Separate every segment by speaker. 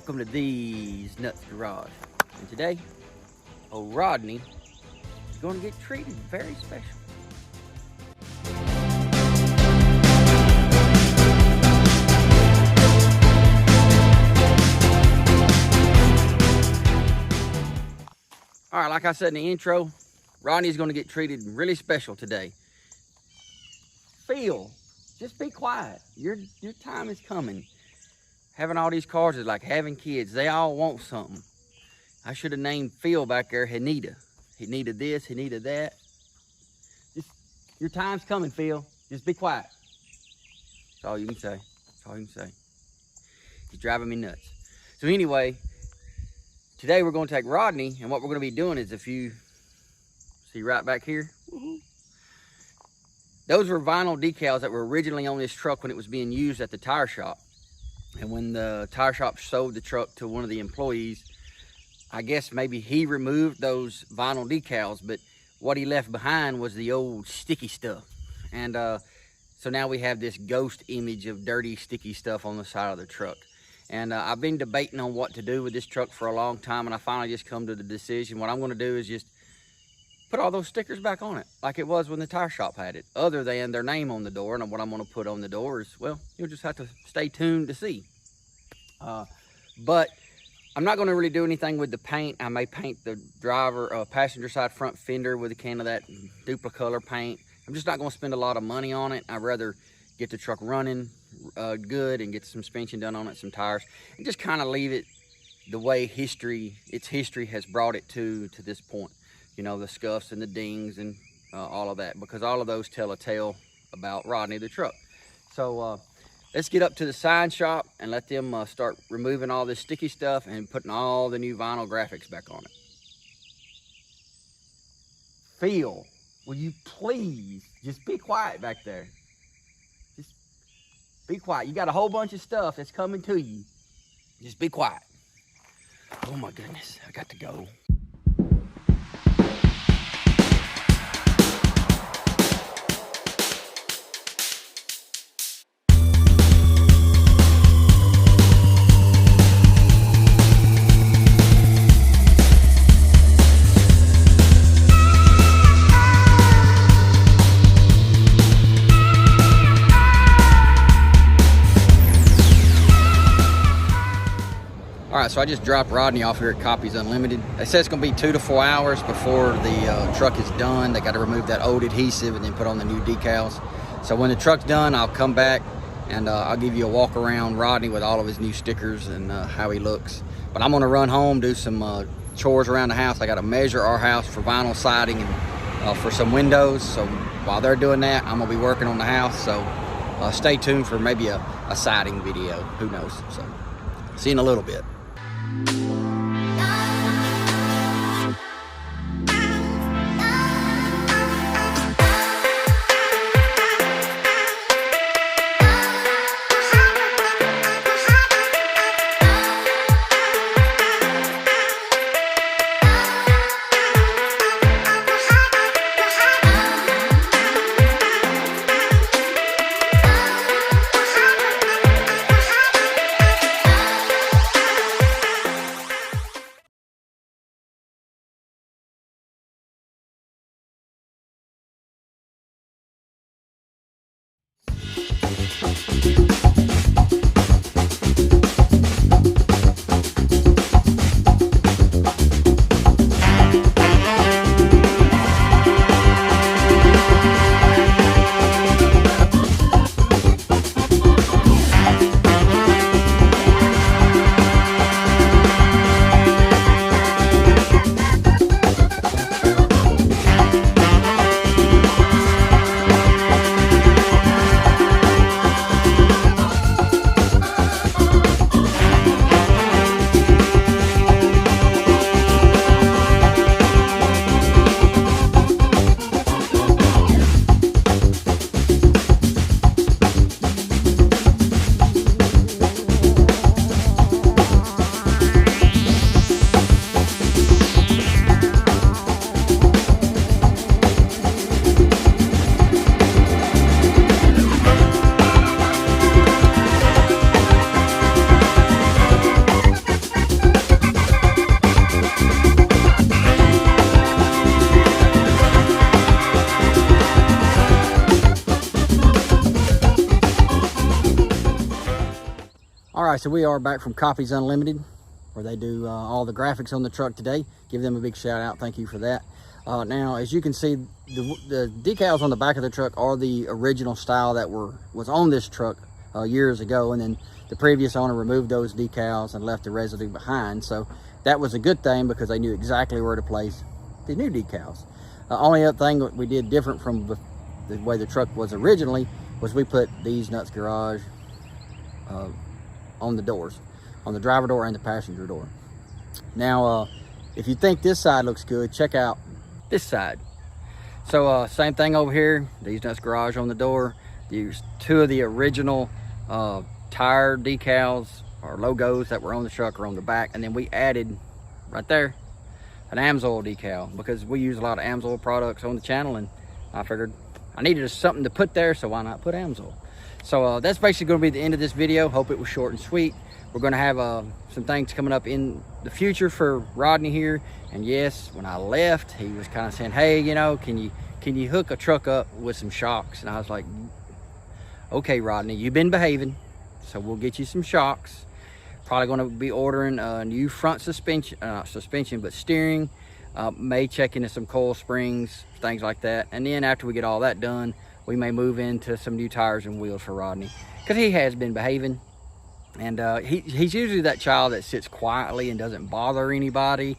Speaker 1: welcome to Thez Nutz Garage. And today, old Rodney is going to get treated very special. All right, like I said in the intro, Rodney's going to get treated really special today. Phil, just be quiet. Your time is coming. Having all these cars is like having kids. They all want something. I should have named Phil back there Hanita. He needed this, he needed that. Your time's coming, Phil. Just be quiet. That's all you can say. That's all you can say. He's driving me nuts. So anyway, today we're going to take Rodney, and what we're going to be doing is, if you see right back here, those were vinyl decals that were originally on this truck when it was being used at the tire shop. And when the tire shop sold the truck to one of the employees, I guess maybe he removed those vinyl decals, but what he left behind was the old sticky stuff. And so now we have this ghost image of dirty, sticky stuff on the side of the truck. And I've been debating on what to do with this truck for a long time, and I finally just come to the decision. What I'm going to do is just put all those stickers back on it, like it was when the tire shop had it, other than their name on the door. And what I'm going to put on the door is, well, you'll just have to stay tuned to see. But I'm not going to really do anything with the paint. I may paint the passenger side front fender with a can of that Duplicolor paint. I'm just not going to spend a lot of money on it. I'd rather get the truck running good and get some suspension done on it, some tires, and just kind of leave it the way its history has brought it to this point. You know, the scuffs and the dings and all of that, because all of those tell a tale about Rodney the truck. So let's get up to the sign shop and let them start removing all this sticky stuff and putting all the new vinyl graphics back on it. Phil, will you please just be quiet back there? Just be quiet. You got a whole bunch of stuff that's coming to you. Just be quiet. Oh my goodness, I got to go. All right, so I just dropped Rodney off here at Copies Unlimited. They said it's gonna be 2 to 4 hours before the truck is done. They gotta remove that old adhesive and then put on the new decals. So when the truck's done, I'll come back and I'll give you a walk around Rodney with all of his new stickers and how he looks. But I'm gonna run home, do some chores around the house. I gotta measure our house for vinyl siding and for some windows. So while they're doing that, I'm gonna be working on the house. So stay tuned for maybe a siding video, who knows. So see you in a little bit. right, so we are back from Copies Unlimited, where they do all the graphics on the truck today. Give them a big shout out. Thank you for that. Now, as you can see, the decals on the back of the truck are the original style that was on this truck years ago, and then the previous owner removed those decals and left the residue behind. So that was a good thing because they knew exactly where to place the new decals. Only other thing that we did different from the way the truck was originally was we put Thez Nutz Garage on the doors, on the driver door and the passenger door. Now, if you think this side looks good, check out this side. So same thing over here, Thez Nutz Garage on the door. There's two of the original tire decals or logos that were on the truck are on the back, and then we added right there an AMSOIL decal because we use a lot of AMSOIL products on the channel, and I figured I needed something to put there, so why not put AMSOIL? So that's basically going to be the end of this video. Hope it was short and sweet. We're going to have some things coming up in the future for Rodney here. And yes, when I left, he was kind of saying, hey, you know, can you hook a truck up with some shocks? And I was like, okay, Rodney, you've been behaving, so we'll get you some shocks. Probably going to be ordering a new front suspension, not suspension, but steering. May check into some coil springs, things like that. And then after we get all that done, we may move into some new tires and wheels for Rodney, because he has been behaving. And he's usually that child that sits quietly and doesn't bother anybody.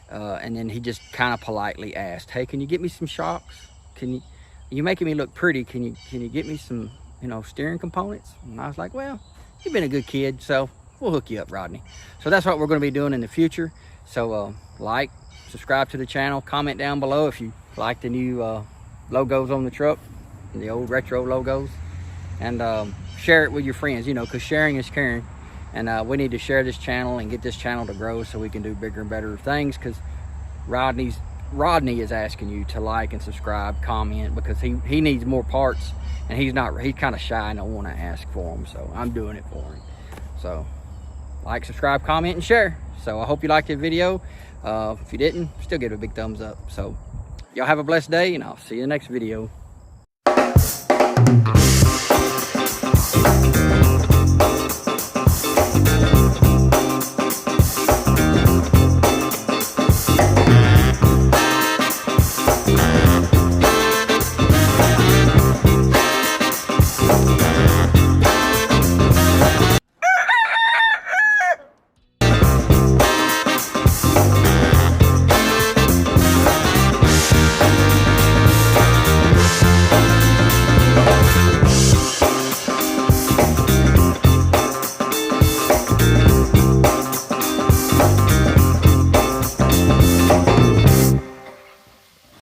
Speaker 1: And then he just kind of politely asked, hey, can you get me some shocks? You're making me look pretty. Can you get me some, you know, steering components? And I was like, well, you've been a good kid, so we'll hook you up, Rodney. So that's what we're going to be doing in the future. So like, subscribe to the channel, comment down below if you like the new logos on the truck, the old retro logos, and share it with your friends, you know, because sharing is caring. And we need to share this channel and get this channel to grow so we can do bigger and better things, because Rodney is asking you to like and subscribe, comment, because he needs more parts, and he's kind of shy and don't want to ask for them, so I'm doing it for him. So like, subscribe, comment, and share. So I hope you liked the video. If you didn't, still give it a big thumbs up. So y'all have a blessed day, and I'll see you in the next video.